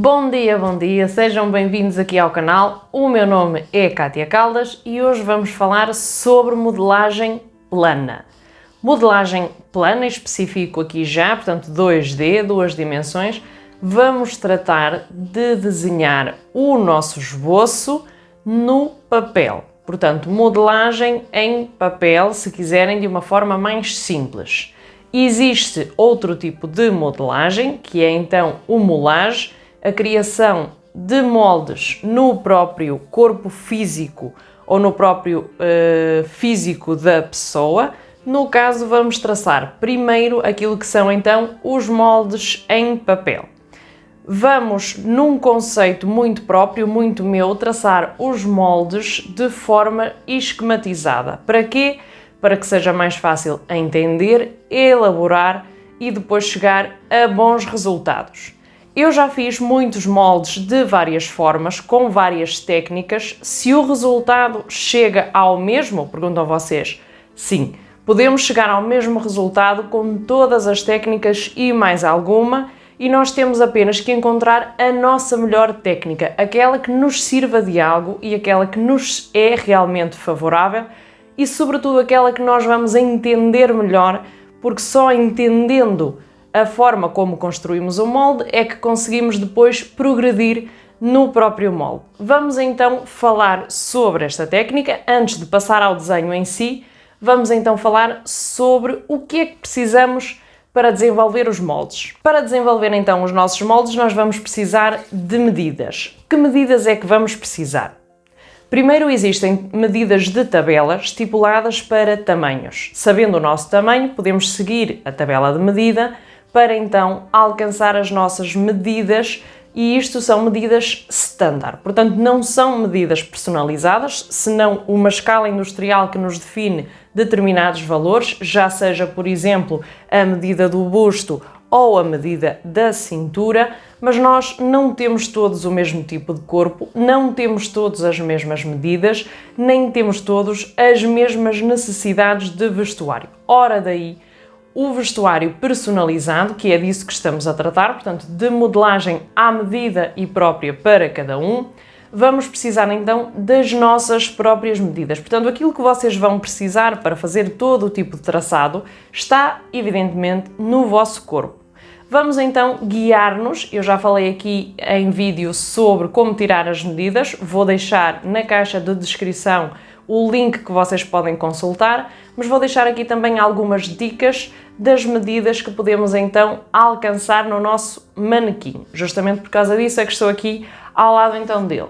Bom dia, sejam bem-vindos aqui ao canal. O meu nome é Cátia Caldas e hoje vamos falar sobre modelagem plana. Modelagem plana, específico aqui já, portanto 2D, duas dimensões. Vamos tratar de desenhar o nosso esboço no papel. Portanto, modelagem em papel, se quiserem, de uma forma mais simples. Existe outro tipo de modelagem, que é então o moulage, a criação de moldes no próprio corpo físico ou no próprio físico da pessoa. No caso, vamos traçar primeiro aquilo que são então os moldes em papel. Vamos, num conceito muito próprio, muito meu, traçar os moldes de forma esquematizada. Para quê? Para que seja mais fácil entender, elaborar e depois chegar a bons resultados. Eu já fiz muitos moldes de várias formas, com várias técnicas. Se o resultado chega ao mesmo, perguntam vocês, sim, podemos chegar ao mesmo resultado com todas as técnicas e mais alguma, e nós temos apenas que encontrar a nossa melhor técnica, aquela que nos sirva de algo e aquela que nos é realmente favorável e, sobretudo, aquela que nós vamos entender melhor, porque só entendendo a forma como construímos o molde é que conseguimos depois progredir no próprio molde. Vamos então falar sobre esta técnica. Antes de passar ao desenho em si, vamos então falar sobre o que é que precisamos para desenvolver os moldes. Para desenvolver então os nossos moldes, nós vamos precisar de medidas. Que medidas é que vamos precisar? Primeiro, existem medidas de tabela estipuladas para tamanhos. Sabendo o nosso tamanho, podemos seguir a tabela de medida para então alcançar as nossas medidas, e isto são medidas standard. Portanto, não são medidas personalizadas, senão uma escala industrial que nos define determinados valores, já seja, por exemplo, a medida do busto ou a medida da cintura, mas nós não temos todos o mesmo tipo de corpo, não temos todos as mesmas medidas, nem temos todos as mesmas necessidades de vestuário. Ora daí, o vestuário personalizado, que é disso que estamos a tratar, portanto, de modelagem à medida e própria para cada um, vamos precisar então das nossas próprias medidas. Portanto, aquilo que vocês vão precisar para fazer todo o tipo de traçado está, evidentemente, no vosso corpo. Vamos então guiar-nos. Eu já falei aqui em vídeo sobre como tirar as medidas, vou deixar na caixa de descrição o link que vocês podem consultar, mas vou deixar aqui também algumas dicas das medidas que podemos então alcançar no nosso manequim. Justamente por causa disso é que estou aqui ao lado então dele.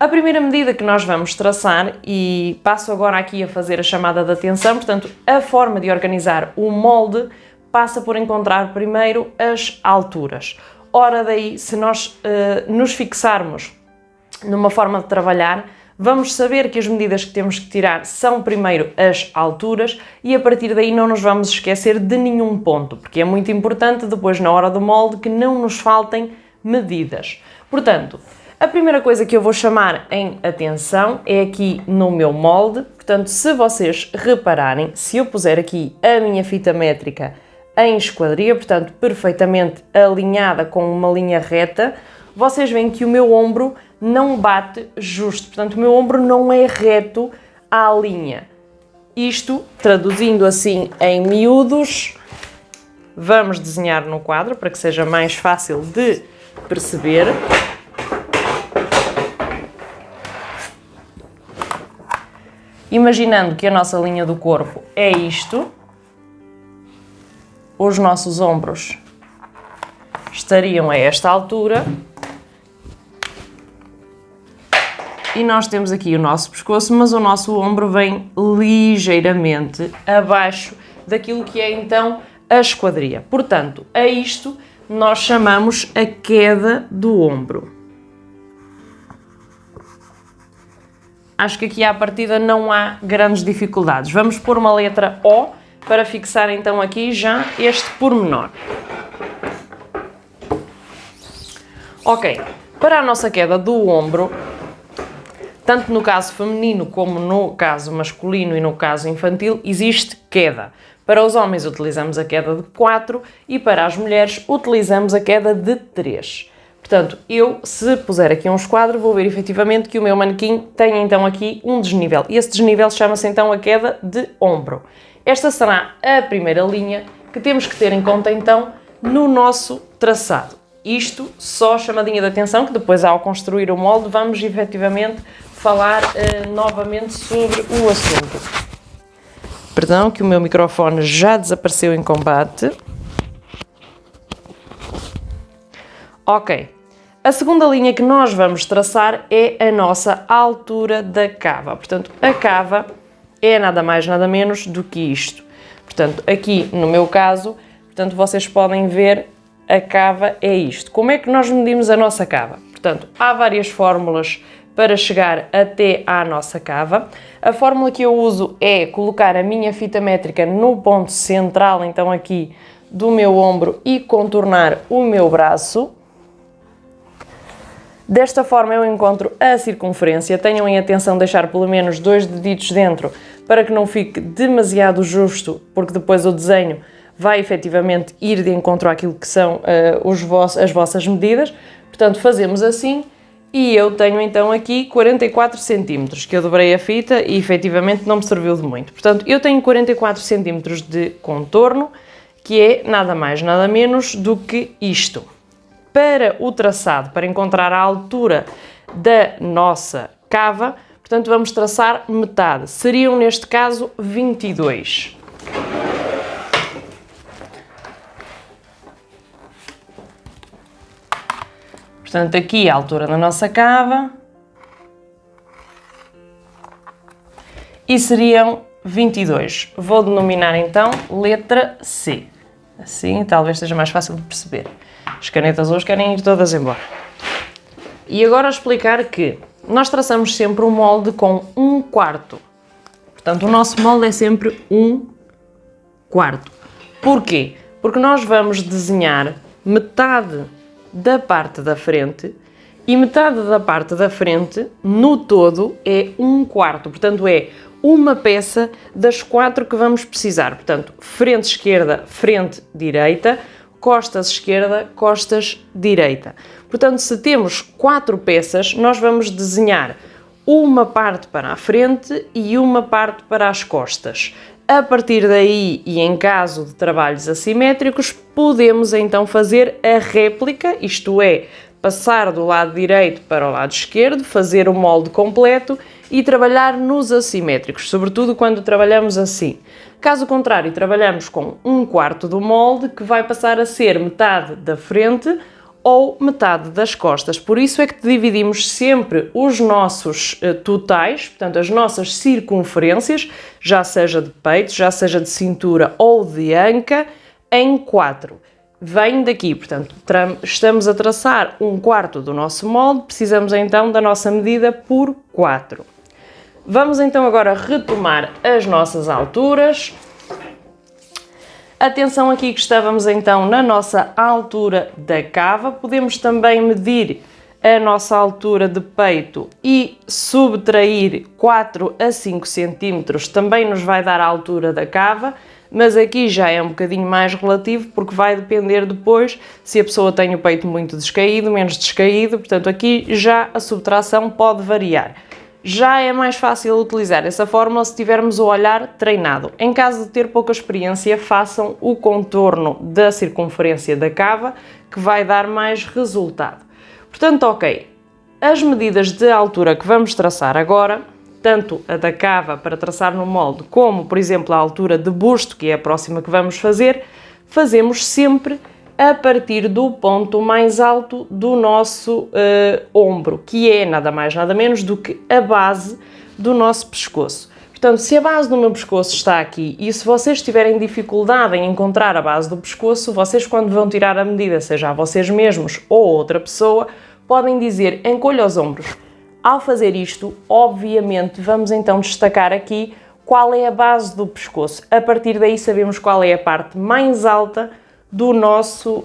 A primeira medida que nós vamos traçar, e passo agora aqui a fazer a chamada de atenção, portanto, a forma de organizar o molde passa por encontrar primeiro as alturas. Ora daí, se nós nos fixarmos numa forma de trabalhar, vamos saber que as medidas que temos que tirar são primeiro as alturas e a partir daí não nos vamos esquecer de nenhum ponto, porque é muito importante depois na hora do molde que não nos faltem medidas. Portanto, a primeira coisa que eu vou chamar em atenção é aqui no meu molde. Portanto, se vocês repararem, se eu puser aqui a minha fita métrica em esquadria, portanto perfeitamente alinhada com uma linha reta, vocês veem que o meu ombro não bate justo, portanto o meu ombro não é reto à linha. Isto, traduzindo assim em miúdos, vamos desenhar no quadro para que seja mais fácil de perceber. Imaginando que a nossa linha do corpo é isto, os nossos ombros estariam a esta altura e nós temos aqui o nosso pescoço, mas o nosso ombro vem ligeiramente abaixo daquilo que é então a esquadria. Portanto, a isto nós chamamos a queda do ombro. Acho que aqui à partida não há grandes dificuldades. Vamos pôr uma letra O para fixar então aqui já este pormenor. Ok, para a nossa queda do ombro, tanto no caso feminino como no caso masculino e no caso infantil, existe queda. Para os homens utilizamos a queda de 4 e para as mulheres utilizamos a queda de 3. Portanto, eu, se puser aqui um esquadro, vou ver efetivamente que o meu manequim tem então aqui um desnível. E esse desnível chama-se então a queda de ombro. Esta será a primeira linha que temos que ter em conta então no nosso traçado. Isto só chamadinha de atenção, que depois ao construir o molde vamos efetivamente falar novamente sobre o assunto. Perdão, que o meu microfone já desapareceu em combate. Ok. A segunda linha que nós vamos traçar é a nossa altura da cava. Portanto, a cava é nada mais, nada menos do que isto. Portanto, aqui no meu caso, portanto, vocês podem ver, a cava é isto. Como é que nós medimos a nossa cava? Portanto, há várias fórmulas para chegar até à nossa cava. A fórmula que eu uso é colocar a minha fita métrica no ponto central, então aqui, do meu ombro e contornar o meu braço. Desta forma eu encontro a circunferência. Tenham em atenção deixar pelo menos 2 deditos dentro para que não fique demasiado justo, porque depois o desenho vai efetivamente ir de encontro àquilo que são as vossas medidas. Portanto, fazemos assim e eu tenho então aqui 44 cm, que eu dobrei a fita e efetivamente não me serviu de muito. Portanto, eu tenho 44 cm de contorno, que é nada mais, nada menos do que isto. Para o traçado, para encontrar a altura da nossa cava, portanto, vamos traçar metade. Seriam, neste caso, 22. Portanto, aqui a altura da nossa cava. E seriam 22. Vou denominar, então, letra C. Assim, talvez seja mais fácil de perceber. As canetas hoje querem ir todas embora. E agora explicar que nós traçamos sempre um molde com 1/4. Portanto, o nosso molde é sempre 1/4. Porquê? Porque nós vamos desenhar metade da parte da frente e metade da parte da frente, no todo, é 1/4. Portanto, é uma peça das 4 que vamos precisar. Portanto, frente esquerda, frente direita, costas esquerda, costas direita. Portanto, se temos 4 peças, nós vamos desenhar uma parte para a frente e uma parte para as costas. A partir daí, e em caso de trabalhos assimétricos, podemos então fazer a réplica, isto é, passar do lado direito para o lado esquerdo, fazer o molde completo e trabalhar nos assimétricos, sobretudo quando trabalhamos assim. Caso contrário, trabalhamos com 1/4 do molde, que vai passar a ser metade da frente ou metade das costas. Por isso é que dividimos sempre os nossos totais, portanto as nossas circunferências, já seja de peito, já seja de cintura ou de anca, em 4. Vem daqui, portanto, estamos a traçar 1/4 do nosso molde, precisamos então da nossa medida por 4. Vamos então agora retomar as nossas alturas. Atenção aqui que estávamos então na nossa altura da cava. Podemos também medir a nossa altura de peito e subtrair 4 a 5 cm, também nos vai dar a altura da cava, mas aqui já é um bocadinho mais relativo porque vai depender depois se a pessoa tem o peito muito descaído, menos descaído, portanto aqui já a subtração pode variar. Já é mais fácil utilizar essa fórmula se tivermos o olhar treinado. Em caso de ter pouca experiência, façam o contorno da circunferência da cava, que vai dar mais resultado. Portanto, ok, as medidas de altura que vamos traçar agora, tanto a da cava para traçar no molde, como, por exemplo, a altura de busto, que é a próxima que vamos fazer, fazemos sempre a partir do ponto mais alto do nosso ombro, que é nada mais nada menos do que a base do nosso pescoço. Portanto, se a base do meu pescoço está aqui e se vocês tiverem dificuldade em encontrar a base do pescoço, vocês quando vão tirar a medida, seja a vocês mesmos ou outra pessoa, podem dizer encolha os ombros. Ao fazer isto, obviamente, vamos então destacar aqui qual é a base do pescoço. A partir daí sabemos qual é a parte mais alta do nosso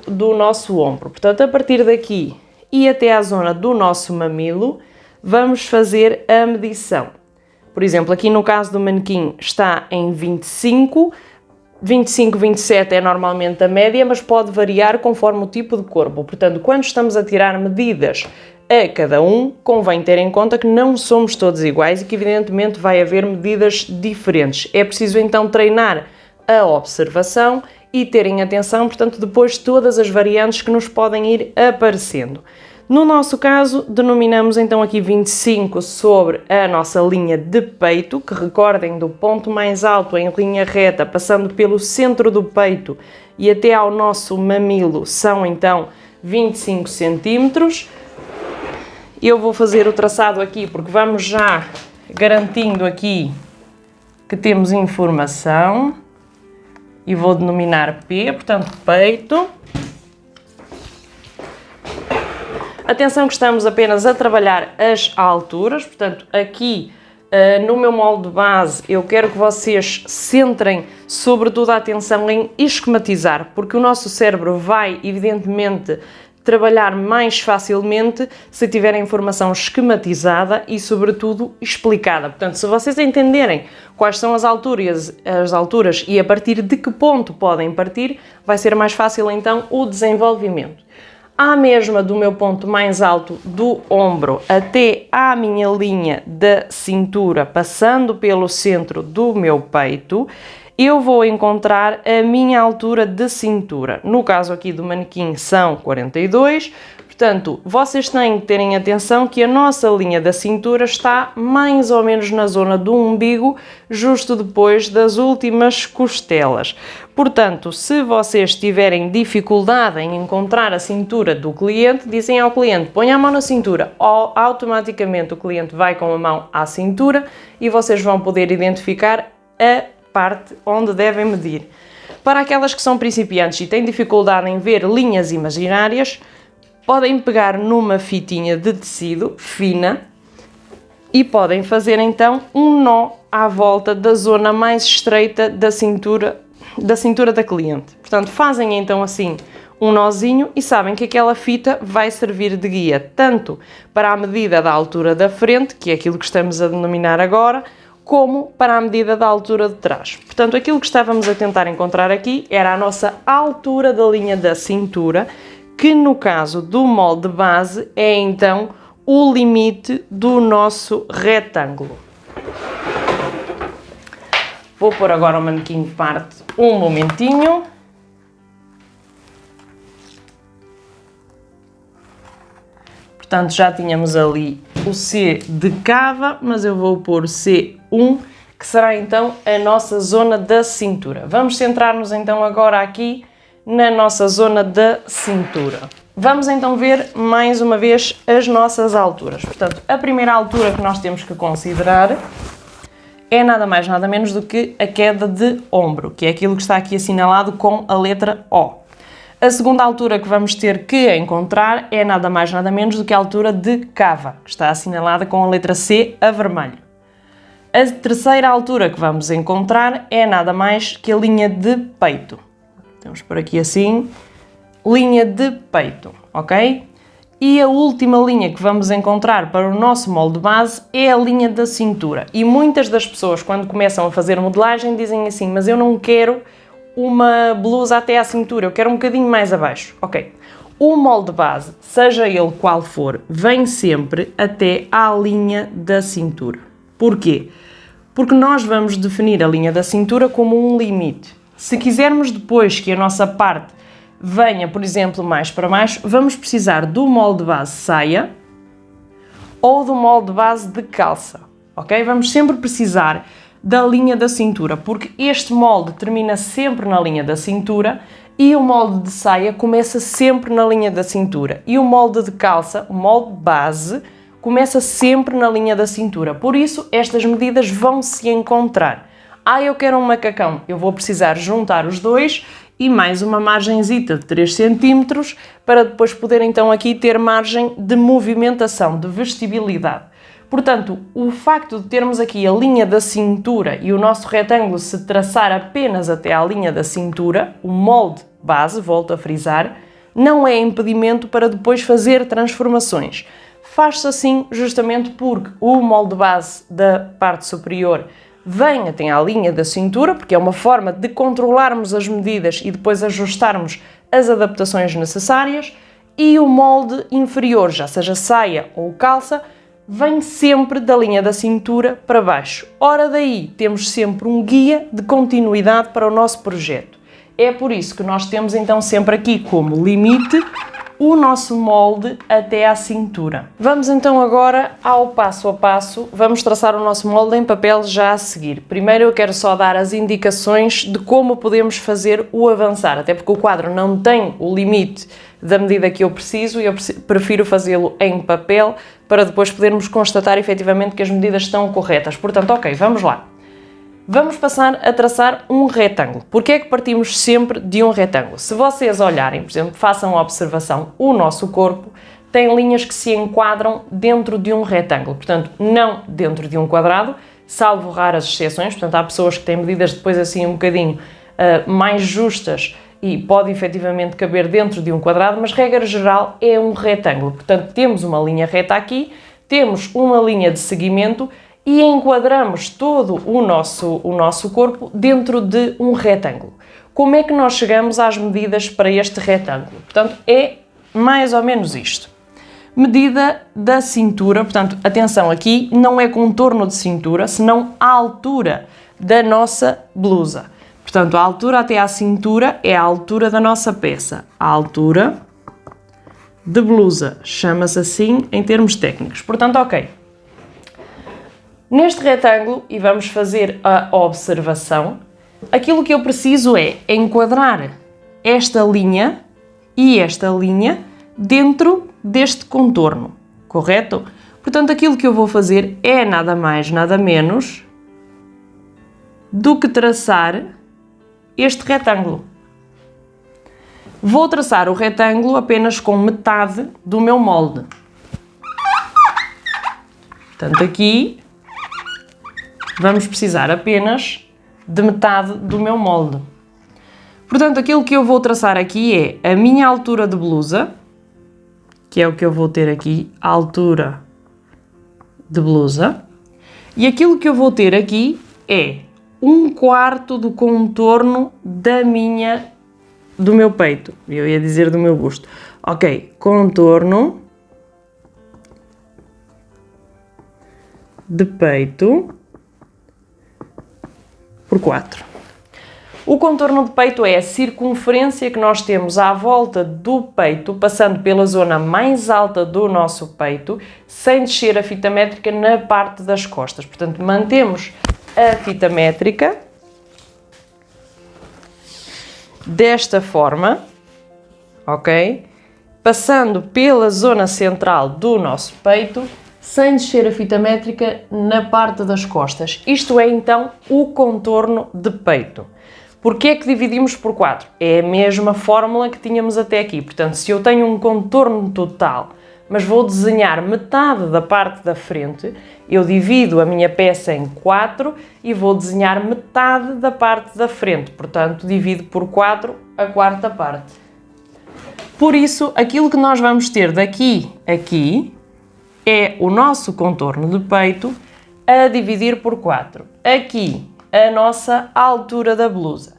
ombro. Portanto, a partir daqui e até à zona do nosso mamilo, vamos fazer a medição. Por exemplo, aqui no caso do manequim está em 25, 25, 27 é normalmente a média, mas pode variar conforme o tipo de corpo. Portanto, quando estamos a tirar medidas a cada um, convém ter em conta que não somos todos iguais e que evidentemente vai haver medidas diferentes. É preciso então treinar a observação e terem atenção, portanto, depois todas as variantes que nos podem ir aparecendo. No nosso caso, denominamos então aqui 25 sobre a nossa linha de peito, que recordem, do ponto mais alto em linha reta, passando pelo centro do peito e até ao nosso mamilo, são então 25 centímetros. Eu vou fazer o traçado aqui porque vamos já garantindo aqui que temos informação e vou denominar P, portanto peito. Atenção que estamos apenas a trabalhar as alturas, portanto aqui no meu molde base eu quero que vocês centrem sobretudo a atenção em esquematizar, porque o nosso cérebro vai evidentemente trabalhar mais facilmente se tiver a informação esquematizada e sobretudo explicada. Portanto, se vocês entenderem quais são as alturas e a partir de que ponto podem partir, vai ser mais fácil então o desenvolvimento. À mesma do meu ponto mais alto do ombro até à minha linha da cintura, passando pelo centro do meu peito, eu vou encontrar a minha altura de cintura. No caso aqui do manequim são 42, portanto, vocês têm que terem atenção que a nossa linha da cintura está mais ou menos na zona do umbigo, justo depois das últimas costelas. Portanto, se vocês tiverem dificuldade em encontrar a cintura do cliente, dizem ao cliente, ponha a mão na cintura, automaticamente o cliente vai com a mão à cintura e vocês vão poder identificar a parte onde devem medir. Para aquelas que são principiantes e têm dificuldade em ver linhas imaginárias, podem pegar numa fitinha de tecido fina e podem fazer então um nó à volta da zona mais estreita da cintura da cliente. Portanto, fazem então assim um nozinho e sabem que aquela fita vai servir de guia tanto para a medida da altura da frente, que é aquilo que estamos a denominar agora, como para a medida da altura de trás. Portanto, aquilo que estávamos a tentar encontrar aqui era a nossa altura da linha da cintura, que no caso do molde base é então o limite do nosso retângulo. Vou pôr agora o manequim de parte um momentinho. Portanto, já tínhamos ali o C de cava, mas eu vou pôr o C1, que será então a nossa zona da cintura. Vamos centrar-nos então agora aqui na nossa zona da cintura. Vamos então ver mais uma vez as nossas alturas. Portanto, a primeira altura que nós temos que considerar é nada mais nada menos do que a queda de ombro, que é aquilo que está aqui assinalado com a letra O. A segunda altura que vamos ter que encontrar é nada mais nada menos do que a altura de cava, que está assinalada com a letra C a vermelho. A terceira altura que vamos encontrar é nada mais que a linha de peito. Temos por aqui assim, linha de peito, ok? E a última linha que vamos encontrar para o nosso molde base é a linha da cintura. E muitas das pessoas, quando começam a fazer modelagem, dizem assim, mas eu não quero uma blusa até à cintura, eu quero um bocadinho mais abaixo. Ok, o molde base, seja ele qual for, vem sempre até à linha da cintura. Porquê? Porque nós vamos definir a linha da cintura como um limite. Se quisermos depois que a nossa parte venha, por exemplo, mais para baixo, vamos precisar do molde base saia ou do molde base de calça, ok? Vamos sempre precisar da linha da cintura, porque este molde termina sempre na linha da cintura e o molde de saia começa sempre na linha da cintura. E o molde de calça, o molde base, começa sempre na linha da cintura. Por isso, estas medidas vão se encontrar. Eu quero um macacão, eu vou precisar juntar os dois e mais uma margenzita de 3 cm para depois poder então aqui ter margem de movimentação, de vestibilidade. Portanto, o facto de termos aqui a linha da cintura e o nosso retângulo se traçar apenas até à linha da cintura, o molde base, volto a frisar, não é impedimento para depois fazer transformações. Faz-se assim justamente porque o molde base da parte superior vem até à linha da cintura, porque é uma forma de controlarmos as medidas e depois ajustarmos as adaptações necessárias, e o molde inferior, já seja saia ou calça, vem sempre da linha da cintura para baixo. Ora daí, temos sempre um guia de continuidade para o nosso projeto. É por isso que nós temos então sempre aqui como limite o nosso molde até à cintura. Vamos então agora ao passo a passo, vamos traçar o nosso molde em papel já a seguir. Primeiro eu quero só dar as indicações de como podemos fazer o avançar, até porque o quadro não tem o limite da medida que eu preciso e eu prefiro fazê-lo em papel para depois podermos constatar efetivamente que as medidas estão corretas. Portanto, ok, vamos lá. Vamos passar a traçar um retângulo. Porquê é que partimos sempre de um retângulo? Se vocês olharem, por exemplo, façam a observação, o nosso corpo tem linhas que se enquadram dentro de um retângulo, portanto, não dentro de um quadrado, salvo raras exceções, portanto, há pessoas que têm medidas depois assim um bocadinho mais justas e pode efetivamente caber dentro de um quadrado, mas regra geral é um retângulo, portanto, temos uma linha reta aqui, temos uma linha de seguimento e enquadramos todo o nosso corpo dentro de um retângulo. Como é que nós chegamos às medidas para este retângulo? Portanto, é mais ou menos isto. Medida da cintura, portanto, atenção, aqui não é contorno de cintura, senão a altura da nossa blusa. Portanto, a altura até à cintura é a altura da nossa peça. A altura de blusa, chama-se assim em termos técnicos. Portanto, ok. Neste retângulo, e vamos fazer a observação, aquilo que eu preciso é enquadrar esta linha e esta linha dentro deste contorno, correto? Portanto, aquilo que eu vou fazer é nada mais, nada menos do que traçar este retângulo. Vou traçar o retângulo apenas com metade do meu molde. Portanto, aqui vamos precisar apenas de metade do meu molde. Portanto, aquilo que eu vou traçar aqui é a minha altura de blusa, que é o que eu vou ter aqui, a altura de blusa, e aquilo que eu vou ter aqui é 1/4 do contorno do meu peito. Eu ia dizer do meu busto. Ok, contorno de peito por 4. O contorno de peito é a circunferência que nós temos à volta do peito, passando pela zona mais alta do nosso peito, sem descer a fita métrica na parte das costas. Portanto, mantemos a fita métrica desta forma, ok? Passando pela zona central do nosso peito, sem descer a fita métrica na parte das costas. Isto é, então, o contorno de peito. Porquê é que dividimos por 4? É a mesma fórmula que tínhamos até aqui. Portanto, se eu tenho um contorno total, mas vou desenhar metade da parte da frente, eu divido a minha peça em 4 e vou desenhar metade da parte da frente. Portanto, divido por 4 a quarta parte. Por isso, aquilo que nós vamos ter daqui a aqui é o nosso contorno de peito a dividir por 4. Aqui, a nossa altura da blusa.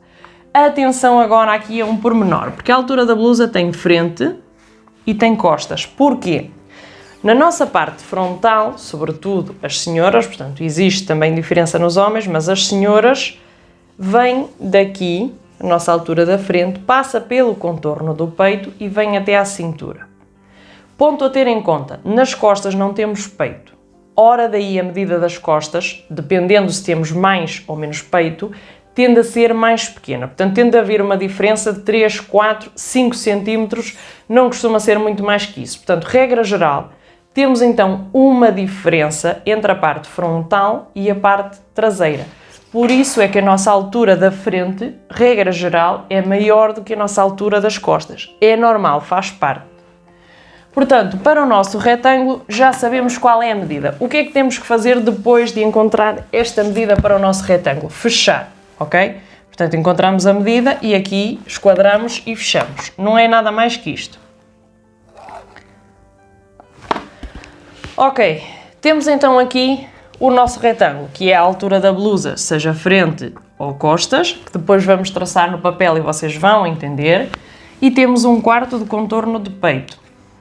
Atenção agora aqui a um pormenor, porque a altura da blusa tem frente e tem costas. Porquê? Na nossa parte frontal, sobretudo as senhoras, portanto existe também diferença nos homens, mas as senhoras vêm daqui, a nossa altura da frente, passa pelo contorno do peito e vem até à cintura. Ponto a ter em conta, nas costas não temos peito. Ora daí a medida das costas, dependendo se temos mais ou menos peito, tende a ser mais pequena. Portanto, tende a haver uma diferença de 3, 4, 5 centímetros, não costuma ser muito mais que isso. Portanto, regra geral, temos então uma diferença entre a parte frontal e a parte traseira. Por isso é que a nossa altura da frente, regra geral, é maior do que a nossa altura das costas. É normal, faz parte. Portanto, para o nosso retângulo já sabemos qual é a medida. O que é que temos que fazer depois de encontrar esta medida para o nosso retângulo? Fechar, ok? Portanto, encontramos a medida e aqui esquadramos e fechamos. Não é nada mais que isto. Ok, temos então aqui o nosso retângulo, que é a altura da blusa, seja frente ou costas, que depois vamos traçar no papel e vocês vão entender, e temos 1/4 de contorno de peito,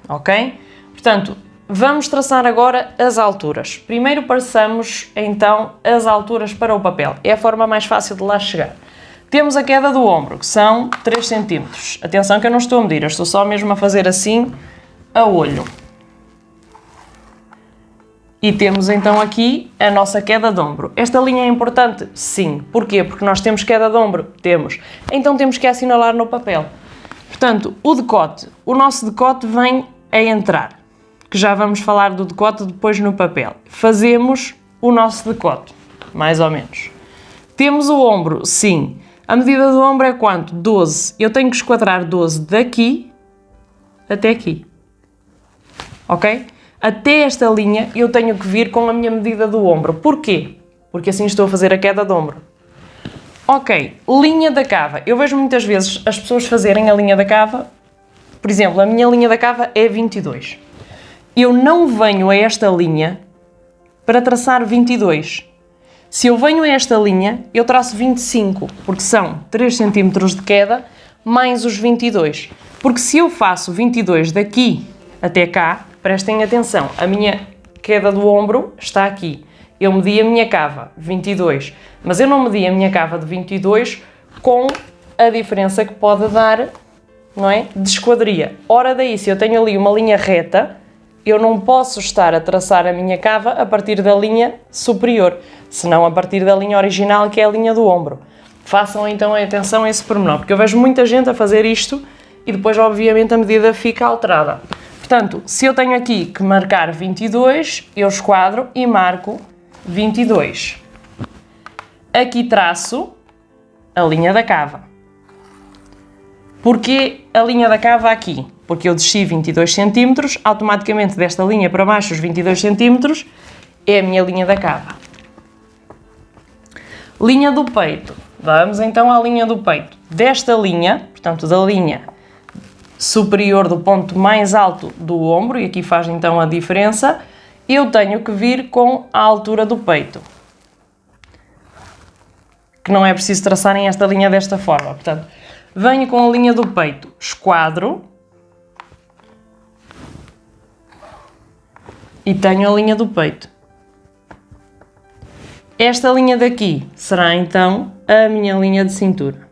ok? Portanto, vamos traçar agora as alturas. Primeiro passamos então as alturas para o papel, é a forma mais fácil de lá chegar. Temos a queda do ombro, que são 3 cm. Atenção que eu não estou a medir, eu estou só mesmo a fazer assim a olho. E temos então aqui a nossa queda de ombro. Esta linha é importante? Sim. Porquê? Porque nós temos queda de ombro? Temos. Então temos que assinalar no papel. Portanto, o decote. O nosso decote vem a entrar, que já vamos falar do decote depois no papel. Fazemos o nosso decote, mais ou menos. Temos o ombro? Sim. A medida do ombro é quanto? 12. Eu tenho que esquadrar 12 daqui até aqui. Ok? Até esta linha eu tenho que vir com a minha medida do ombro. Porquê? Porque assim estou a fazer a queda de ombro. Ok, linha da cava. Eu vejo muitas vezes as pessoas fazerem a linha da cava. Por exemplo, a minha linha da cava é 22. Eu não venho a esta linha para traçar 22. Se eu venho a esta linha, eu traço 25, porque são 3 cm de queda mais os 22. Porque se eu faço 22 daqui até cá, prestem atenção, a minha queda do ombro está aqui. Eu medi a minha cava, 22, mas eu não medi a minha cava de 22 com a diferença que pode dar, não é? De esquadria. Ora daí, se eu tenho ali uma linha reta, eu não posso estar a traçar a minha cava a partir da linha superior, senão a partir da linha original, que é a linha do ombro. Façam então atenção a esse pormenor, porque eu vejo muita gente a fazer isto e depois, obviamente, a medida fica alterada. Portanto, se eu tenho aqui que marcar 22, eu esquadro e marco 22. Aqui traço a linha da cava. Porquê a linha da cava aqui? Porque eu desci 22 cm, automaticamente desta linha para baixo, os 22 cm, é a minha linha da cava. Linha do peito. Vamos então à linha do peito. Desta linha, portanto da linha superior do ponto mais alto do ombro, e aqui faz então a diferença, eu tenho que vir com a altura do peito. Que não é preciso traçarem esta linha desta forma. Portanto, venho com a linha do peito, esquadro e tenho a linha do peito. Esta linha daqui será então a minha linha de cintura.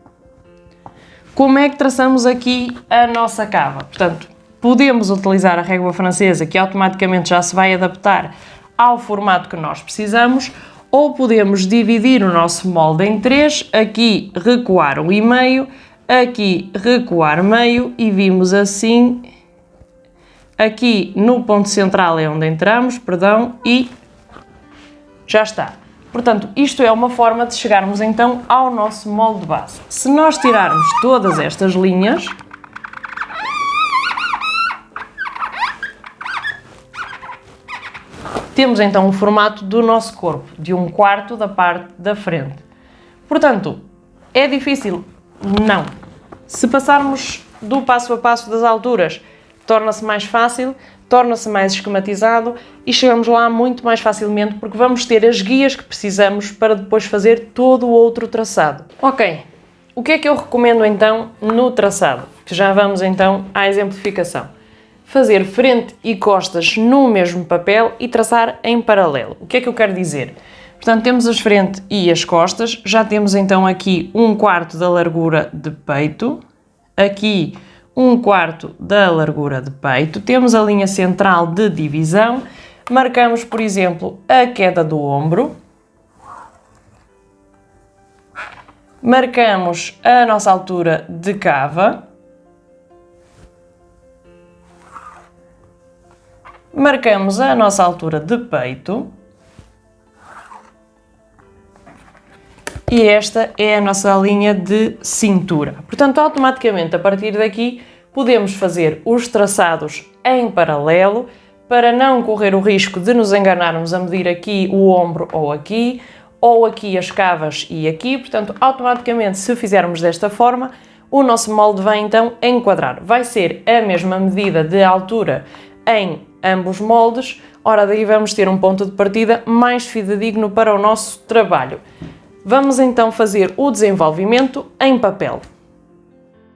Como é que traçamos aqui a nossa cava? Portanto, podemos utilizar a régua francesa, que automaticamente já se vai adaptar ao formato que nós precisamos, ou podemos dividir o nosso molde em 3, aqui recuar 1,5, aqui recuar meio e vimos assim, aqui no ponto central é onde entramos, perdão, e já está. Portanto, isto é uma forma de chegarmos então ao nosso molde base. Se nós tirarmos todas estas linhas, temos então o formato do nosso corpo, de 1/4 da parte da frente. Portanto, é difícil? Não. Se passarmos do passo a passo das alturas, torna-se mais fácil, torna-se mais esquematizado e chegamos lá muito mais facilmente porque vamos ter as guias que precisamos para depois fazer todo o outro traçado. Ok, o que é que eu recomendo então no traçado? Que já vamos então à exemplificação. Fazer frente e costas no mesmo papel e traçar em paralelo. O que é que eu quero dizer? Portanto, temos as frente e as costas, já temos então aqui 1/4 da largura de peito, aqui 1/4 da largura de peito, temos a linha central de divisão, marcamos, por exemplo, a queda do ombro, marcamos a nossa altura de cava, marcamos a nossa altura de peito e esta é a nossa linha de cintura. Portanto, automaticamente, a partir daqui, podemos fazer os traçados em paralelo para não correr o risco de nos enganarmos a medir aqui o ombro ou aqui as cavas e aqui. Portanto, automaticamente, se fizermos desta forma, o nosso molde vai então enquadrar. Vai ser a mesma medida de altura em ambos moldes, Ora, daí vamos ter um ponto de partida mais fidedigno para o nosso trabalho. Vamos então fazer o desenvolvimento em papel.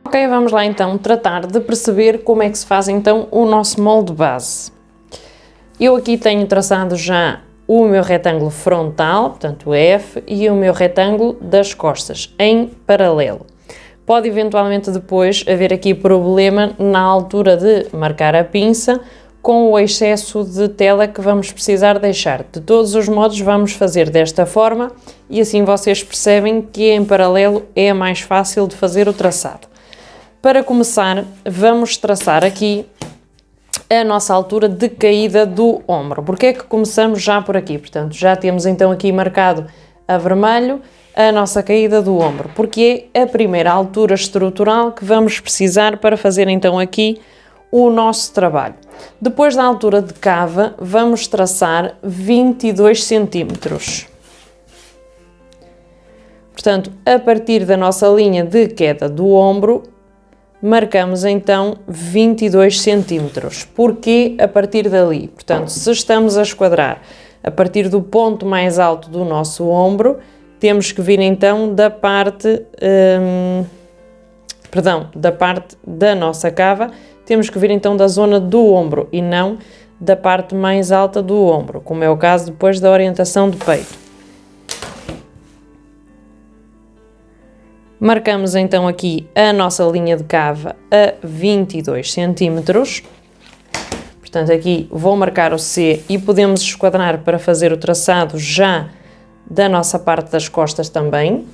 Ok, vamos lá então tratar de perceber como é que se faz então o nosso molde base. Eu aqui tenho traçado já o meu retângulo frontal, portanto o F, e o meu retângulo das costas, em paralelo. Pode eventualmente depois haver aqui problema na altura de marcar a pinça com o excesso de tela que vamos precisar deixar. De todos os modos vamos fazer desta forma e assim vocês percebem que em paralelo é mais fácil de fazer o traçado. Para começar, vamos traçar aqui a nossa altura de caída do ombro. Porque é que começamos já por aqui? Portanto, já temos então aqui marcado a vermelho a nossa caída do ombro, porque é a primeira altura estrutural que vamos precisar para fazer então aqui o nosso trabalho. Depois da altura de cava, vamos traçar 22 centímetros. Portanto, a partir da nossa linha de queda do ombro, marcamos então 22 centímetros. Porquê a partir dali? Portanto, se estamos a esquadrar a partir do ponto mais alto do nosso ombro, temos que vir então da parte, da parte da nossa cava, temos que vir então da zona do ombro e não da parte mais alta do ombro, como é o caso depois da orientação do peito. Marcamos então aqui a nossa linha de cava a 22 centímetros. Portanto, aqui vou marcar o C e podemos esquadrar para fazer o traçado já da nossa parte das costas também.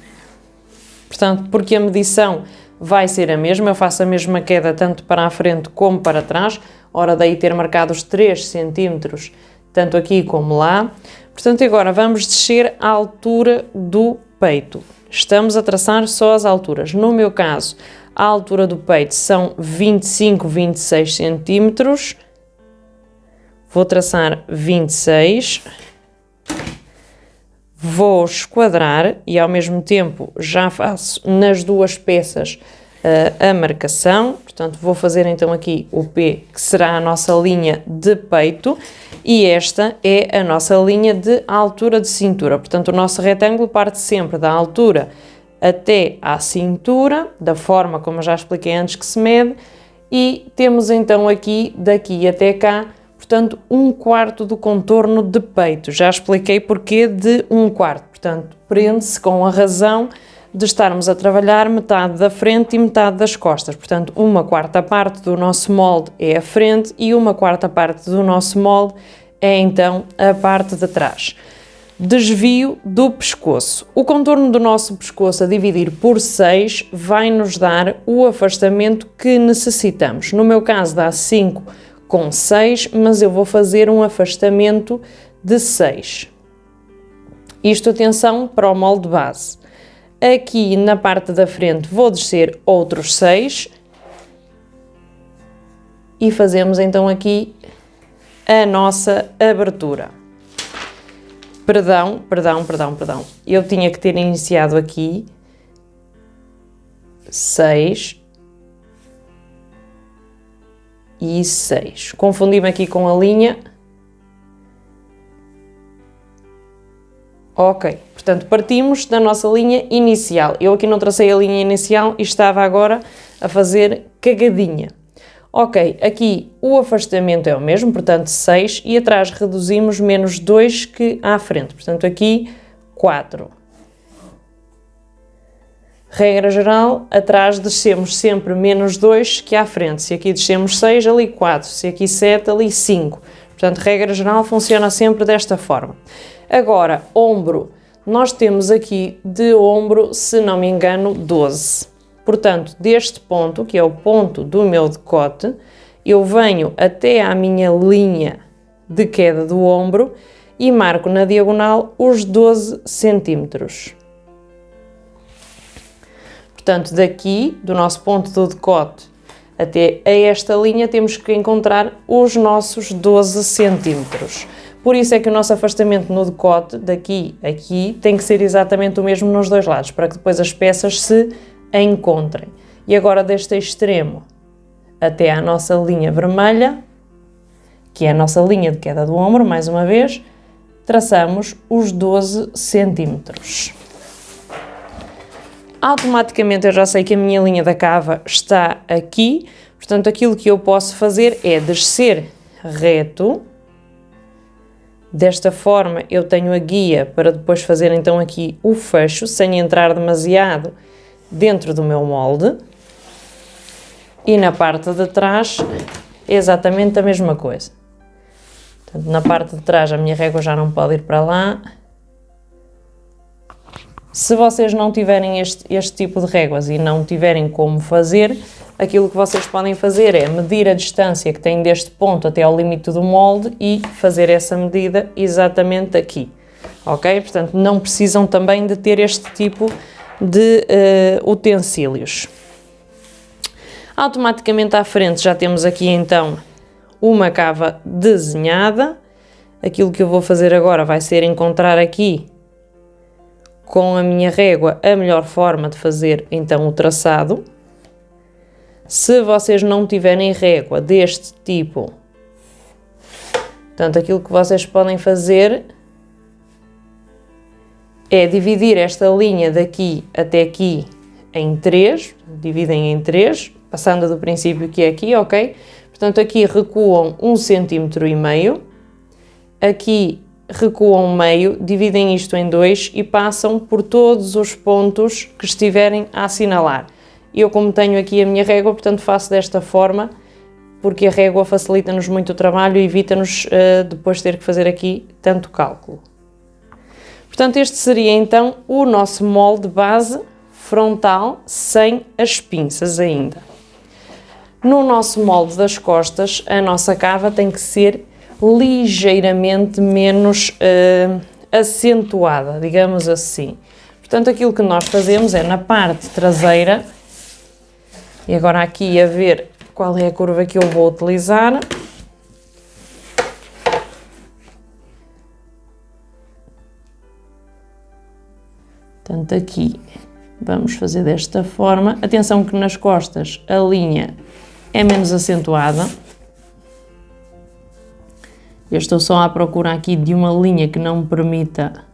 Portanto, porque a medição vai ser a mesma, eu faço a mesma queda tanto para a frente como para trás, ora daí ter marcado os 3 centímetros, tanto aqui como lá. Portanto, agora vamos descer à altura do peito. Estamos a traçar só as alturas. No meu caso, a altura do peito são 25, 26 centímetros. Vou traçar 26. Vou esquadrar e ao mesmo tempo já faço nas duas peças a marcação. Portanto, vou fazer então aqui o P, que será a nossa linha de peito, e esta é a nossa linha de altura de cintura. Portanto, o nosso retângulo parte sempre da altura até à cintura, da forma como eu já expliquei antes que se mede, e temos então aqui, daqui até cá, portanto, 1/4 do contorno de peito. Já expliquei porquê de 1/4. Portanto, prende-se com a razão de estarmos a trabalhar metade da frente e metade das costas. Portanto, 1/4 parte do nosso molde é a frente e 1/4 parte do nosso molde é então a parte de trás. Desvio do pescoço. O contorno do nosso pescoço a dividir por 6 vai nos dar o afastamento que necessitamos. No meu caso dá 5 com 6, mas eu vou fazer um afastamento de 6. Isto, atenção, para o molde base. Aqui na parte da frente vou descer outros 6 e fazemos então aqui a nossa abertura. Perdão. Eu tinha que ter iniciado aqui 6 e 6. Confundi-me aqui com a linha. Ok, portanto partimos da nossa linha inicial. Eu aqui não tracei a linha inicial e estava agora a fazer cagadinha. Ok, aqui o afastamento é o mesmo, portanto 6, e atrás reduzimos menos 2 que à frente, portanto aqui 4. Regra geral, atrás descemos sempre menos 2 que à frente. Se aqui descemos 6, ali 4. Se aqui 7, ali 5. Portanto, regra geral funciona sempre desta forma. Agora, ombro. Nós temos aqui de ombro, se não me engano, 12. Portanto, deste ponto, que é o ponto do meu decote, eu venho até à minha linha de queda do ombro e marco na diagonal os 12 centímetros. Portanto, daqui, do nosso ponto do decote até a esta linha, temos que encontrar os nossos 12 centímetros. Por isso é que o nosso afastamento no decote, daqui a aqui, tem que ser exatamente o mesmo nos dois lados, para que depois as peças se encontrem. E agora deste extremo até à nossa linha vermelha, que é a nossa linha de queda do ombro, mais uma vez, traçamos os 12 centímetros. Automaticamente eu já sei que a minha linha da cava está aqui, portanto aquilo que eu posso fazer é descer reto. Desta forma eu tenho a guia para depois fazer então aqui o fecho, sem entrar demasiado dentro do meu molde. E na parte de trás é exatamente a mesma coisa. Portanto, na parte de trás a minha régua já não pode ir para lá. Se vocês não tiverem este tipo de réguas e não tiverem como fazer, aquilo que vocês podem fazer é medir a distância que tem deste ponto até ao limite do molde e fazer essa medida exatamente aqui, ok? Portanto, não precisam também de ter este tipo de utensílios. Automaticamente à frente já temos aqui então uma cava desenhada. Aquilo que eu vou fazer agora vai ser encontrar aqui com a minha régua a melhor forma de fazer então o traçado. Se vocês não tiverem régua deste tipo, portanto aquilo que vocês podem fazer é dividir esta linha daqui até aqui em 3, dividem em 3, passando do princípio que é aqui, ok? Portanto aqui recuam 1,5 cm, aqui recuam meio, dividem isto em 2 e passam por todos os pontos que estiverem a assinalar. Eu, como tenho aqui a minha régua, portanto faço desta forma, porque a régua facilita-nos muito o trabalho e evita-nos depois ter que fazer aqui tanto cálculo. Portanto, este seria então o nosso molde base frontal sem as pinças ainda. No nosso molde das costas, a nossa cava tem que ser ligeiramente menos acentuada, digamos assim. Portanto, aquilo que nós fazemos é na parte traseira, e agora aqui a ver qual é a curva que eu vou utilizar. Portanto, aqui vamos fazer desta forma. Atenção que nas costas a linha é menos acentuada. Eu estou só à procura aqui de uma linha que não me permita,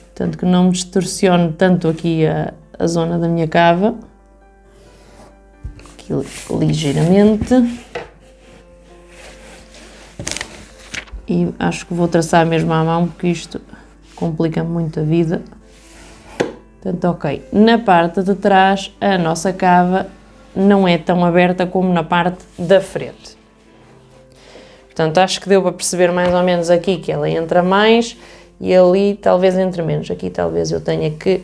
portanto, que não me distorcione tanto aqui a zona da minha cava. Aqui ligeiramente. E acho que vou traçar mesmo à mão, porque isto complica muito a vida. Portanto, ok. Na parte de trás, a nossa cava não é tão aberta como na parte da frente. Portanto, acho que deu para perceber mais ou menos aqui que ela entra mais e ali talvez entre menos. Aqui talvez eu tenha que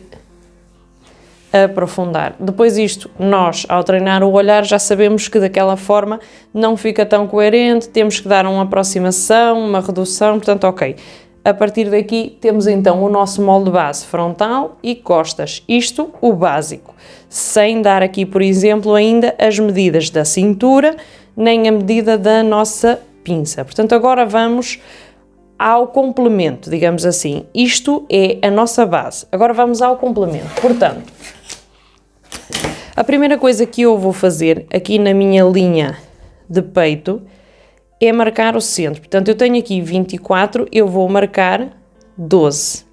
aprofundar. Depois isto, nós ao treinar o olhar já sabemos que daquela forma não fica tão coerente, temos que dar uma aproximação, uma redução, portanto, ok. A partir daqui temos então o nosso molde base frontal e costas, isto o básico, sem dar aqui, por exemplo, ainda as medidas da cintura, nem a medida da nossa pinça. Portanto, agora vamos ao complemento, digamos assim. Isto é a nossa base. Agora vamos ao complemento. Portanto, a primeira coisa que eu vou fazer aqui na minha linha de peito é marcar o centro. Portanto, eu tenho aqui 24, eu vou marcar 12.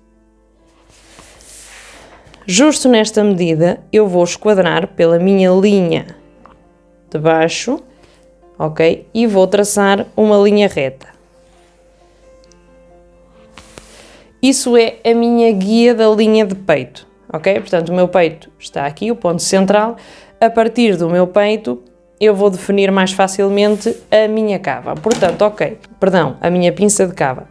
Justo nesta medida, eu vou esquadrar pela minha linha de baixo, ok? E vou traçar uma linha reta. Isso é a minha guia da linha de peito, ok? Portanto, o meu peito está aqui, o ponto central. A partir do meu peito, eu vou definir mais facilmente a minha cava. Portanto, a minha pinça de cava.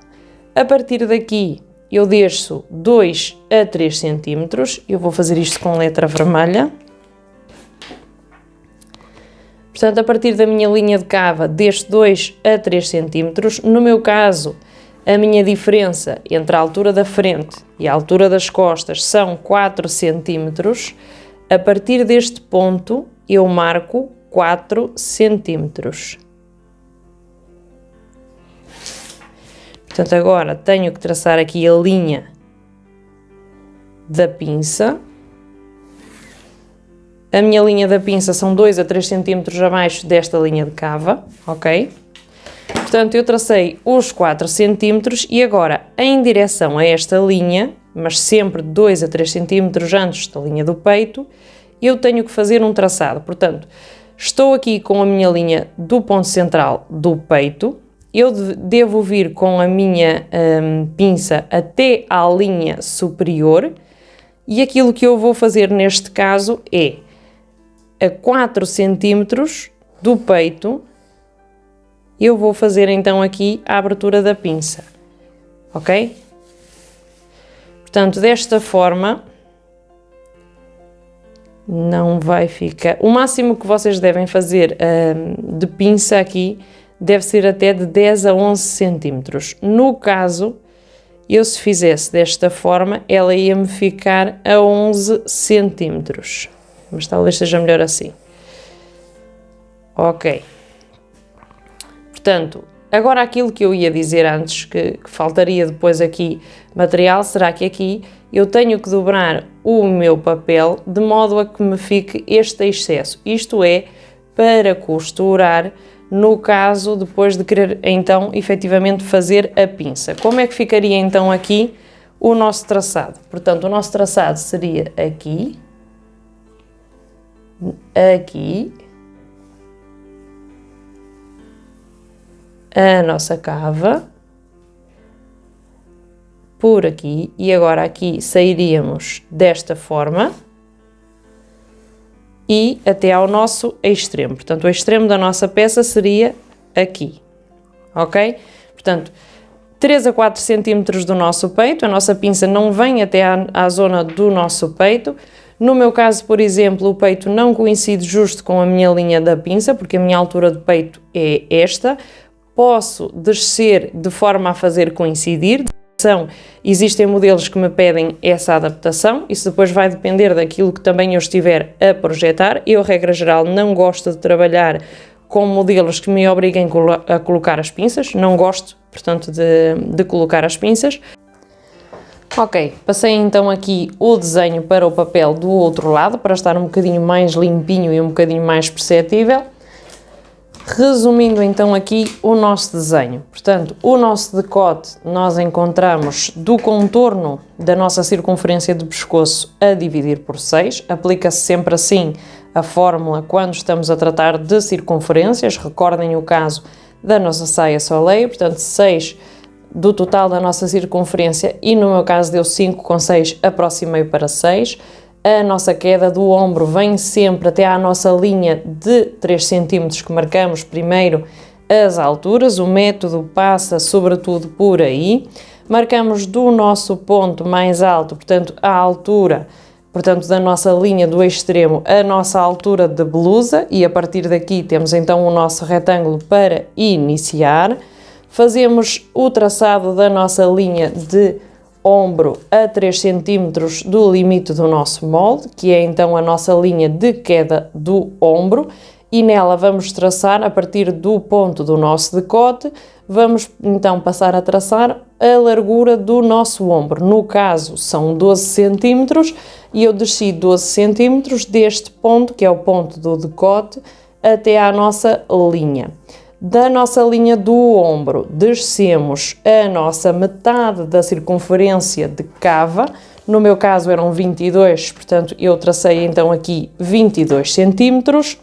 A partir daqui, eu desço 2 a 3 centímetros. Eu vou fazer isto com letra vermelha. Portanto, a partir da minha linha de cava, desço 2 a 3 centímetros. No meu caso, a minha diferença entre a altura da frente e a altura das costas são 4 centímetros. A partir deste ponto, eu marco 4 centímetros. Portanto, agora tenho que traçar aqui a linha da pinça. A minha linha da pinça são 2 a 3 cm abaixo desta linha de cava, ok? Portanto, eu tracei os 4 cm e agora, em direção a esta linha, mas sempre 2 a 3 cm antes da linha do peito, eu tenho que fazer um traçado. Portanto, estou aqui com a minha linha do ponto central do peito, eu devo vir com a minha pinça até à linha superior e aquilo que eu vou fazer neste caso é a 4 cm do peito, eu vou fazer então aqui a abertura da pinça, ok? Portanto, desta forma, não vai ficar... O máximo que vocês devem fazer de pinça aqui deve ser até de 10 a 11 cm. No caso, eu se fizesse desta forma, ela ia-me ficar a 11 cm. Mas talvez seja melhor assim. Ok. Portanto, agora aquilo que eu ia dizer antes, que faltaria depois aqui material, será que aqui eu tenho que dobrar o meu papel de modo a que me fique este excesso. Isto é, para costurar, no caso depois de querer então efetivamente fazer a pinça. Como é que ficaria então aqui o nosso traçado? Portanto, o nosso traçado seria aqui, aqui, a nossa cava, por aqui, e agora aqui sairíamos desta forma e até ao nosso extremo. Portanto, o extremo da nossa peça seria aqui, ok? Portanto, 3 a 4 centímetros do nosso peito, a nossa pinça não vem até à zona do nosso peito. No meu caso, por exemplo, o peito não coincide justo com a minha linha da pinça, porque a minha altura de peito é esta. Posso descer de forma a fazer coincidir. Existem modelos que me pedem essa adaptação, isso depois vai depender daquilo que também eu estiver a projetar. Eu, regra geral, não gosto de trabalhar com modelos que me obriguem a colocar as pinças, não gosto, portanto, de colocar as pinças. Ok, passei então aqui o desenho para o papel do outro lado, para estar um bocadinho mais limpinho e um bocadinho mais perceptível. Resumindo então aqui o nosso desenho, portanto, o nosso decote nós encontramos do contorno da nossa circunferência de pescoço a dividir por 6, aplica-se sempre assim a fórmula quando estamos a tratar de circunferências, recordem o caso da nossa saia soleil, portanto 6 do total da nossa circunferência e no meu caso deu 5 com 6, aproximei para 6. A nossa queda do ombro vem sempre até à nossa linha de 3 cm que marcamos primeiro as alturas, o método passa sobretudo por aí. Marcamos do nosso ponto mais alto, portanto a altura, portanto da nossa linha do extremo, a nossa altura de blusa e a partir daqui temos então o nosso retângulo para iniciar. Fazemos o traçado da nossa linha de ombro a 3 cm do limite do nosso molde, que é então a nossa linha de queda do ombro, e nela vamos traçar a partir do ponto do nosso decote, vamos então passar a traçar a largura do nosso ombro. No caso são 12 cm e eu desci 12 cm deste ponto, que é o ponto do decote, até à nossa linha. Da nossa linha do ombro, descemos a nossa metade da circunferência de cava, no meu caso eram 22, portanto eu tracei então aqui 22 centímetros.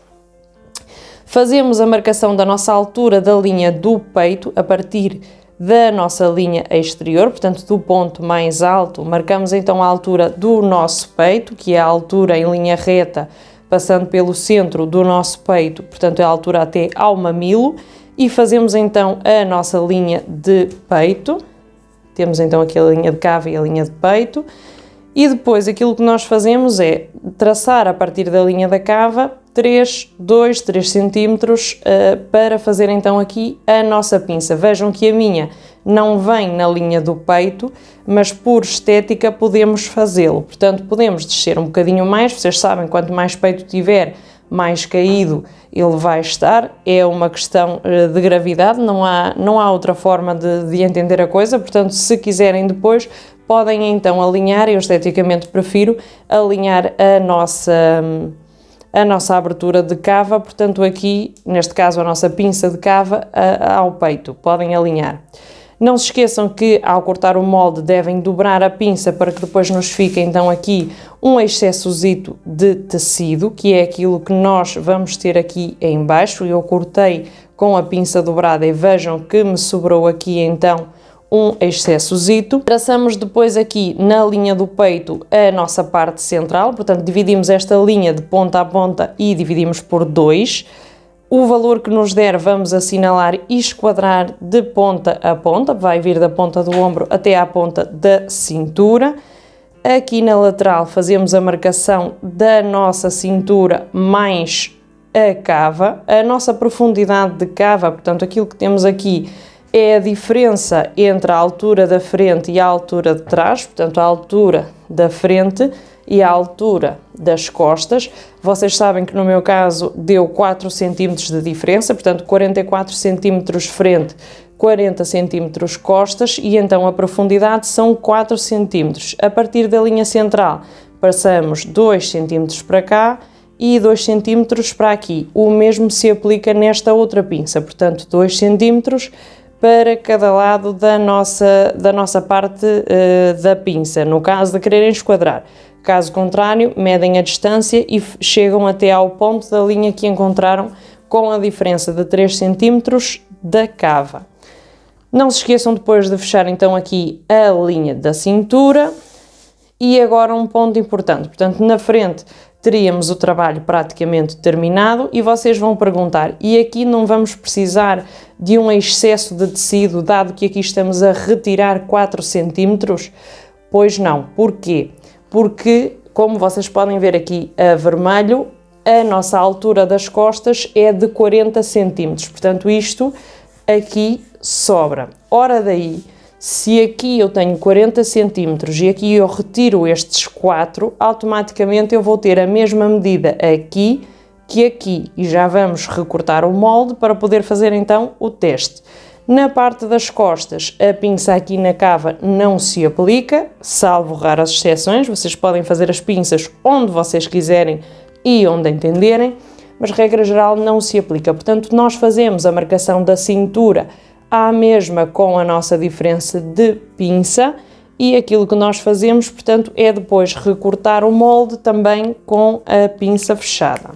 Fazemos a marcação da nossa altura da linha do peito a partir da nossa linha exterior, portanto do ponto mais alto, marcamos então a altura do nosso peito, que é a altura em linha reta, passando pelo centro do nosso peito, portanto é a altura até ao mamilo, e fazemos então a nossa linha de peito. Temos então aqui a linha de cava e a linha de peito, e depois aquilo que nós fazemos é traçar a partir da linha da cava 3 centímetros para fazer então aqui a nossa pinça. Vejam que a minha não vem na linha do peito, mas por estética podemos fazê-lo. Portanto, podemos descer um bocadinho mais, vocês sabem, quanto mais peito tiver, mais caído ele vai estar, é uma questão de gravidade, não há outra forma de entender a coisa, portanto, se quiserem depois, podem então alinhar, eu esteticamente prefiro alinhar a nossa abertura de cava, portanto aqui, neste caso a nossa pinça de cava ao peito, podem alinhar. Não se esqueçam que ao cortar o molde devem dobrar a pinça para que depois nos fique então aqui um excessozito de tecido, que é aquilo que nós vamos ter aqui em baixo. Eu cortei com a pinça dobrada e vejam que me sobrou aqui então um excessozito. Traçamos depois aqui na linha do peito a nossa parte central, portanto dividimos esta linha de ponta a ponta e dividimos por 2. O valor que nos der vamos assinalar e esquadrar de ponta a ponta, vai vir da ponta do ombro até à ponta da cintura. Aqui na lateral fazemos a marcação da nossa cintura mais a cava, a nossa profundidade de cava, portanto aquilo que temos aqui é a diferença entre a altura da frente e a altura de trás, portanto a altura da frente e a altura das costas. Vocês sabem que no meu caso deu 4 cm de diferença, portanto 44 cm frente, 40 cm costas, e então a profundidade são 4 cm. A partir da linha central passamos 2 cm para cá e 2 cm para aqui. O mesmo se aplica nesta outra pinça, portanto 2 cm para cada lado da nossa parte da pinça, no caso de quererem esquadrar. Caso contrário, medem a distância e chegam até ao ponto da linha que encontraram com a diferença de 3 cm da cava. Não se esqueçam depois de fechar então aqui a linha da cintura. E agora um ponto importante, portanto na frente teríamos o trabalho praticamente terminado e vocês vão perguntar, e aqui não vamos precisar de um excesso de tecido, dado que aqui estamos a retirar 4 cm? Pois não. Porquê? Porque, como vocês podem ver aqui a vermelho, a nossa altura das costas é de 40 cm, portanto isto aqui sobra. Ora daí, se aqui eu tenho 40 cm e aqui eu retiro estes 4, automaticamente eu vou ter a mesma medida aqui que aqui, e já vamos recortar o molde para poder fazer então o teste. Na parte das costas, a pinça aqui na cava não se aplica, salvo raras exceções. Vocês podem fazer as pinças onde vocês quiserem e onde entenderem, mas regra geral não se aplica. Portanto, nós fazemos a marcação da cintura à mesma com a nossa diferença de pinça, e aquilo que nós fazemos, portanto, é depois recortar o molde também com a pinça fechada.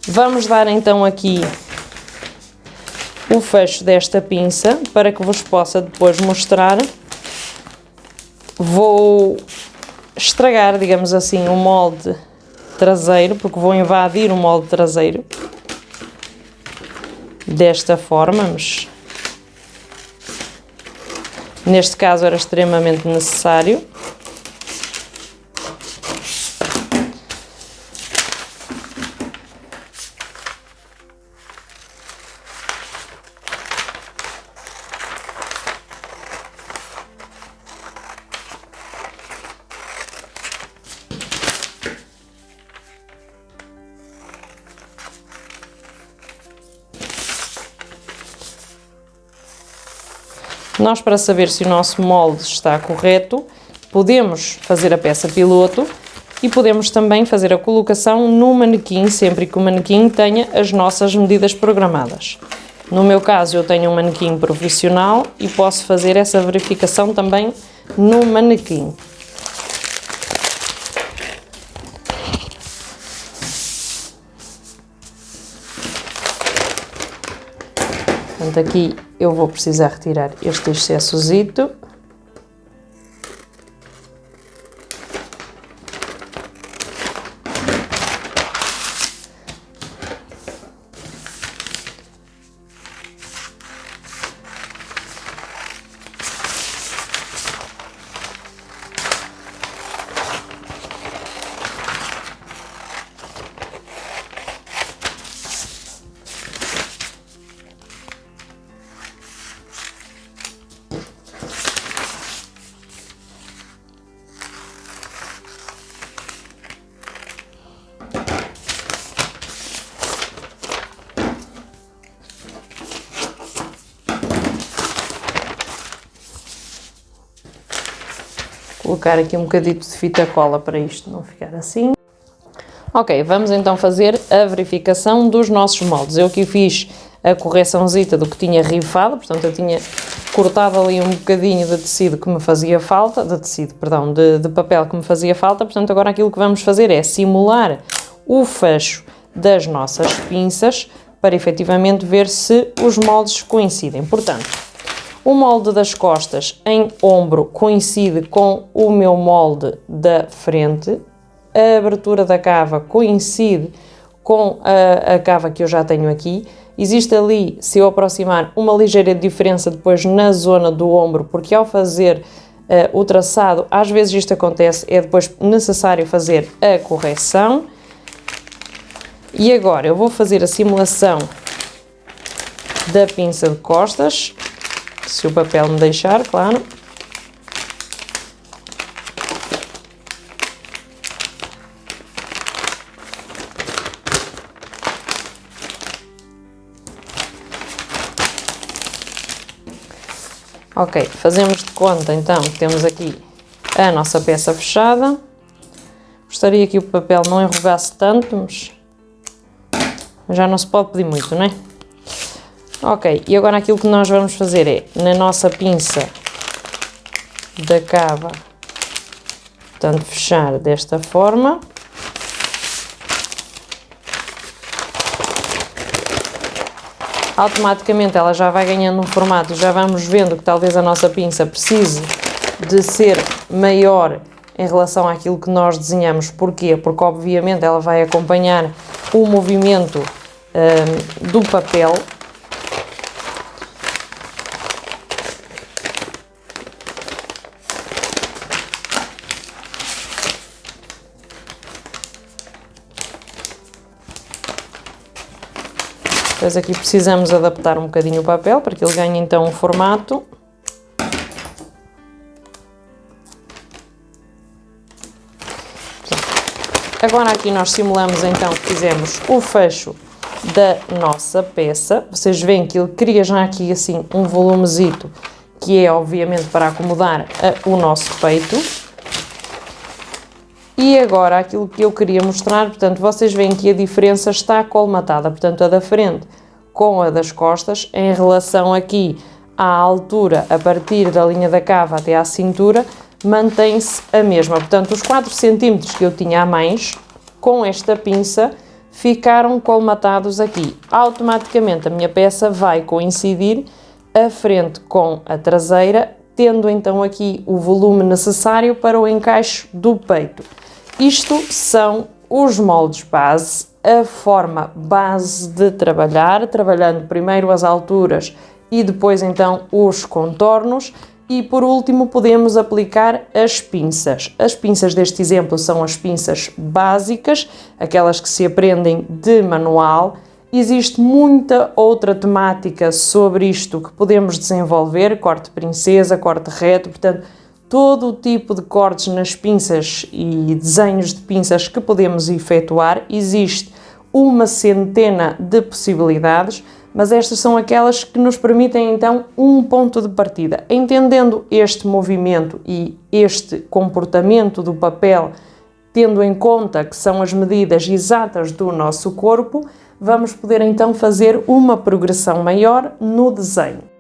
Vamos dar então aqui o fecho desta pinça para que vos possa depois mostrar. Vou estragar, digamos assim, o molde traseiro, porque vou invadir o molde traseiro desta forma, mas neste caso era extremamente necessário. Nós, para saber se o nosso molde está correto, podemos fazer a peça piloto e podemos também fazer a colocação no manequim, sempre que o manequim tenha as nossas medidas programadas. No meu caso, eu tenho um manequim profissional e posso fazer essa verificação também no manequim. Portanto, aqui eu vou precisar retirar este excessozito. Colocar aqui um bocadito de fita cola para isto não ficar assim. Ok, vamos então fazer a verificação dos nossos moldes. Eu aqui fiz a correçãozita do que tinha rifado, portanto eu tinha cortado ali um bocadinho de tecido que me fazia falta, de papel que me fazia falta, portanto agora aquilo que vamos fazer é simular o fecho das nossas pinças para efetivamente ver se os moldes coincidem. Portanto, o molde das costas em ombro coincide com o meu molde da frente, a abertura da cava coincide com a cava que eu já tenho aqui. Existe ali, se eu aproximar, uma ligeira diferença depois na zona do ombro, porque ao fazer o traçado, às vezes isto acontece, é depois necessário fazer a correção. E agora eu vou fazer a simulação da pinça de costas, se o papel me deixar, claro. Ok, fazemos de conta então que temos aqui a nossa peça fechada. Gostaria que o papel não enrugasse tanto, mas já não se pode pedir muito, não é? Ok, e agora aquilo que nós vamos fazer é, na nossa pinça da cava, portanto, fechar desta forma. Automaticamente ela já vai ganhando um formato, já vamos vendo que talvez a nossa pinça precise de ser maior em relação àquilo que nós desenhamos. Porquê? Porque obviamente ela vai acompanhar o movimento do papel. Depois aqui precisamos adaptar um bocadinho o papel para que ele ganhe então um formato. Agora aqui nós simulamos então que fizemos o fecho da nossa peça. Vocês veem que ele cria já aqui assim um volumezito, que é obviamente para acomodar o nosso peito. E agora aquilo que eu queria mostrar, portanto, vocês veem que a diferença está colmatada, portanto, a da frente com a das costas, em relação aqui à altura, a partir da linha da cava até à cintura, mantém-se a mesma. Portanto, os 4 cm que eu tinha a mais, com esta pinça, ficaram colmatados aqui. Automaticamente a minha peça vai coincidir a frente com a traseira, tendo então aqui o volume necessário para o encaixe do peito. Isto são os moldes base, a forma base de trabalhar, trabalhando primeiro as alturas e depois então os contornos, e por último podemos aplicar as pinças. As pinças deste exemplo são as pinças básicas, aquelas que se aprendem de manual. Existe muita outra temática sobre isto que podemos desenvolver, corte princesa, corte reto, portanto, todo o tipo de cortes nas pinças e desenhos de pinças que podemos efetuar. Existe uma centena de possibilidades, mas estas são aquelas que nos permitem então um ponto de partida. Entendendo este movimento e este comportamento do papel, tendo em conta que são as medidas exatas do nosso corpo, vamos poder então fazer uma progressão maior no desenho.